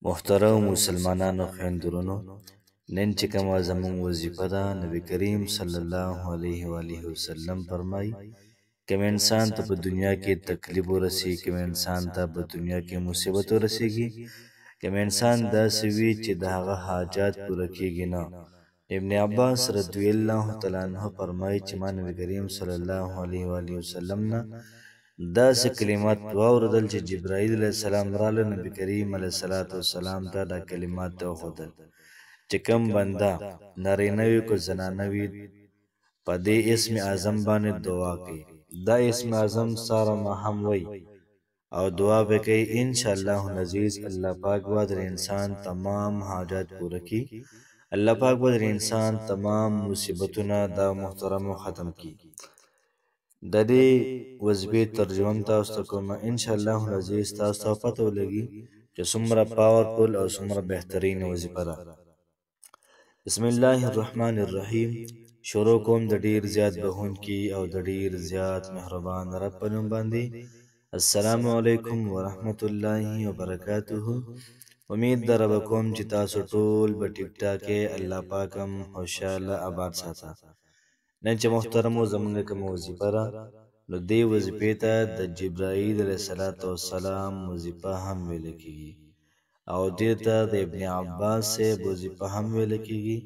محترم مسلمانانو خویندورونو، نن چې کومه زموږ وظیفه ده، نبی کریم صلی الله علیه و آله وسلم فرمایي کوم انسان ته په دنیا کې تکلیف ورسي، کوم انسان ته په دنیا کې مصیبت ورسیږي، کوم انسان داسې وي چې د هغه حاجات پوره کیږي نه. ابن عباس رضی الله تعالی عنہ فرمایي چې ما نبی کریم صلی الله علیه و آله وسلم نه داسې کلمات واوردل چې جبرائیل علیه السلام راله، نبی کریم علیه السلام ته دا کلمات ته وښودل چې کوم بنده نارینه وي که زنانه وي په دې اسم اعظم باندې دعا کوي، دا اسم اعظم ساره ماهم وي او دعا به کوي، انشاءالله العزیز الله پاک به د انسان تمام حاجات پوره کړي، الله پاک به د انسان تمام مصیبتونه دا محترم ختم کړي. د دې وظیفې ترجمه هم تاسو ته کومه، انشاءالله العزیز تاسو ته پته ولګي چې څومره پاورفول او څومره بهترین وظیفه ده. بسم الله الرحمن الرحیم. شروع کوم د ډیر زیات بخونکي او د ډیر زیات مهربان رب په نوم باندې. السلام علیکم ورحمت الله وبرکاته. امید در رب کوم چې تاسو ټول به ټیک ټاک الله پاکم خوشاله آباد ساته. نن چې محترمو زمونږ کوم وظیفه ده، نو دې وظیفې ته د جبرائیل علیه السلام وظیفه هم ویل کېږي او دې ته د ابن عباس صاحب وظیفه هم ویل کېږي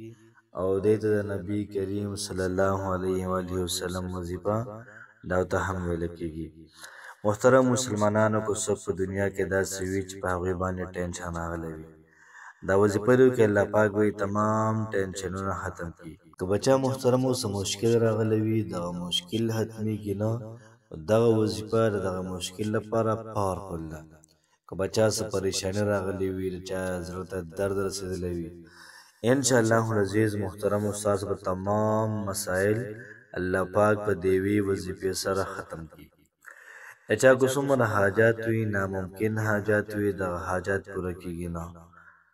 او دې ته د نبی کریم صلی الله علیه و آله وسلم وظیفه دا ته هم ویل کېږي. محترم مسلمانانو، کو څوک په دنیا کې داسې وي چې په هغوی باندې ټینشن راغلی وي، دا وظیفه لري کې الله پاک وي تمام ټینشنونه ختم کړي. که بچا محترم اوس مشکل راغلی وي، دغه مشکل حتمیږي نه، دغه وظیفه د دغه مشکل لپاره پاورفل ده. که بچا څه پریشاني راغلی وي، د چا زړه ته درد رسېدلی وي، انشاءالله العزیز محترم ستاسو به تمام مسایل الله پاک په دې یوې وظیفې سره ختم کړي. د چا که څومره حاجات وي، ناممکن حاجات وي، دغه حاجات پوره کېږي نه،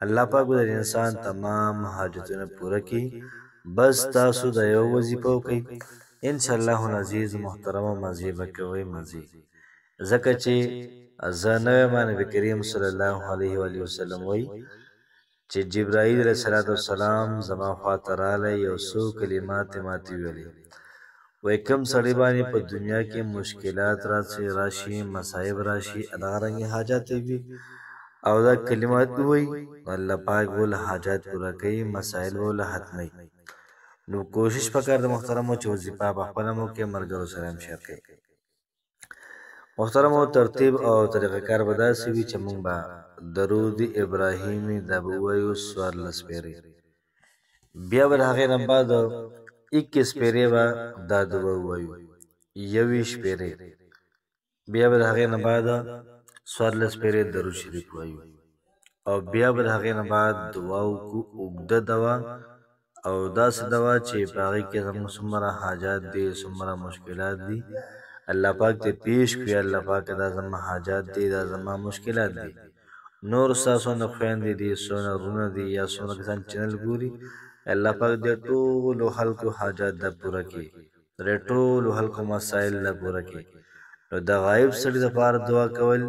الله پاک به د انسان تمام حاجتونه پوره کړي. بس تاسو د یو وظیفه وکړئ، انشاءالله العزیز محترمه مزې به کوئ مزې. ځکه چې زه نه یم، نبي کریم صلی الله علیه و آله وسلم وایي چې جبرائیل علیه السلام زما خواته راغلی، یو څو کلمات یې ماته وویلې، وایي کوم سړی باندې په دنیا کې مشکلات راشي، مصایب راشي، دغه رنګې حاجات وي او دا کلمات وایي، الله پاک به له حاجات پوره کوي، مسایل به له ختموي. نو کوشش پکار د محترمو چې وظیفه په خپله مو کې ملګرو سره هم شیر کړئ. محترمو ترتیب او طریقه کار به داسې وي چې موږ به درود ابراهیمي دا به ووایو 14 پیرې، بیا به د هغې نه بعد 21 پیرې به دا دعا ووایو، 21 پیرې، بیا به د هغې نه بعد 14 پیرې درود شریف ووایو او بیا به د هغې نه بعد دعا وکړو، اوږده دعا او داسې دعا چې په هغې کې زموږ څومره حاجات دي، څومره مشکلات دي، الله پاک ته پیش کړي، الله پاک دا زما حاجات دي، دا زما مشکلات دي. نور ستاسو نه خویندې دي، څونه وروڼه دي یا څونه کسان چینل ګوري، الله پاک د ټولو خلکو حاجات دا پوره کړي، د ټولو خلکو مسایل دا پوره کړي. نو د غایب سړي لپاره دعا کول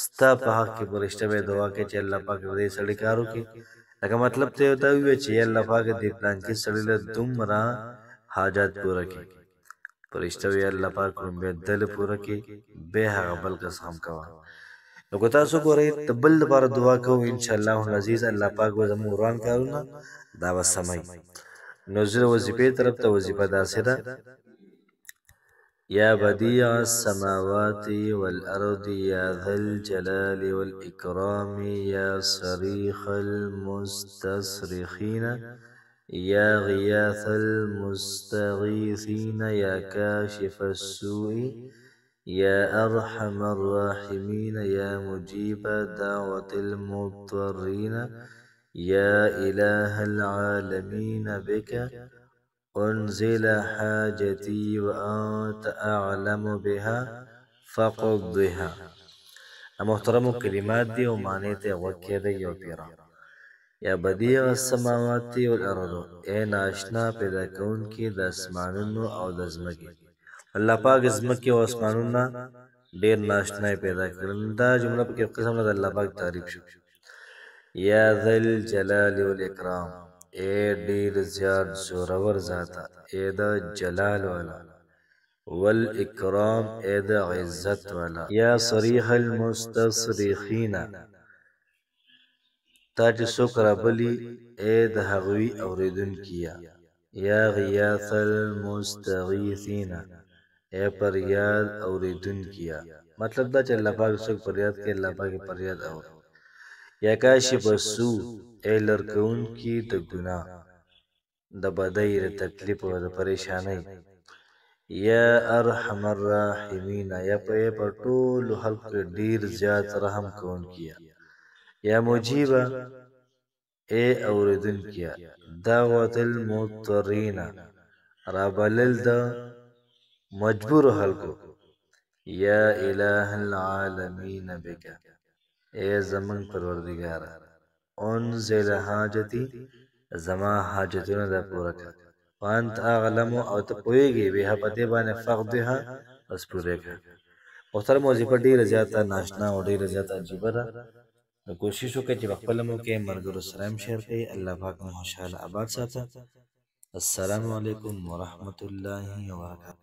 ستا په حق کې فرشته به دعا کوي چې الله پاک دې سړي کار وکړي، لکه مطلب ته یو ته ووایي چې الله پاک دې پلانکي سړي له دومره حاجات پوره کړي، فرشته وایي الله پاک لومبی ده له پوره کړي، بیا هغه بل کس هم کوه. نو که تاسو ګورئ د بل لپاره دعا کوو، انشاءالله العزیز الله پاک به زموږ وران کارونه دا به سموي. نو زه وظیفې طرف ته وظیفه داسې ده: یا بدیع السماوات والارض یا ذا الجلال والاکرام یا صریخ المستصرخین یا غیاث المستغیثین یا کاشف السوء یا ارحم الراحمین یا مجیب دعوة المضطرین یا اله العالمین بک انزل حاجتی وانت اعلم بها فقضها. محترمو کلمات دی او معنی ته غوږ کېږدئ یو پیره. یا بدیع السماوات والارض، اے ناشنا پیدا کوونکي د اسمانونو او د ځمکې، الله پاک ځمکې او اسمانونه ډېر ناشنا پیدا کړل. دا جمله په کې قسم د الله پاک تعریف شو. یا ذل جلال والاکرام، اے ډیر زیات زورور ذاته، اے د جلال والا، والاکرام اے د عزت والا، یا صریح المستصرخین، تا چې څوک رابلي اے د هغوی اوریدونکي یا غیاث المستغیثین اے پریاد اوریدونکي، مطلب دا چې الله پاک څوک پریاد کوي الله پاک پریاد اوري. یا کاشف السوء اے لرکونکي د ګناه، د بدۍ، د تکلیف او د پریشانۍ. یا ارحم الراحمین یا په ټولو خلقو کې ډیر زیات رحم کوونکي. یا مجیبه اے اوریدونکي دعوت المضطرین رابلل د مجبور خلقو. یا اله العالمین بک اے زمن پروردگار، انزل حاجتی زما حاجتونه د پوره کړه، وانت اعلم او ته پوهیږي بها په دې باندې فقدها بس پوره کړه. محترم وظیفه ډیره زیاته ناشنا او ډیره زیاته عجیبه ده، نو کوشش وکړئ چې په خپله مو کې ملګرو سره هم شیر کړئ. الله پاک مو خوشحاله آباد ساته. السلام علیکم ورحمة الله وبرکاته.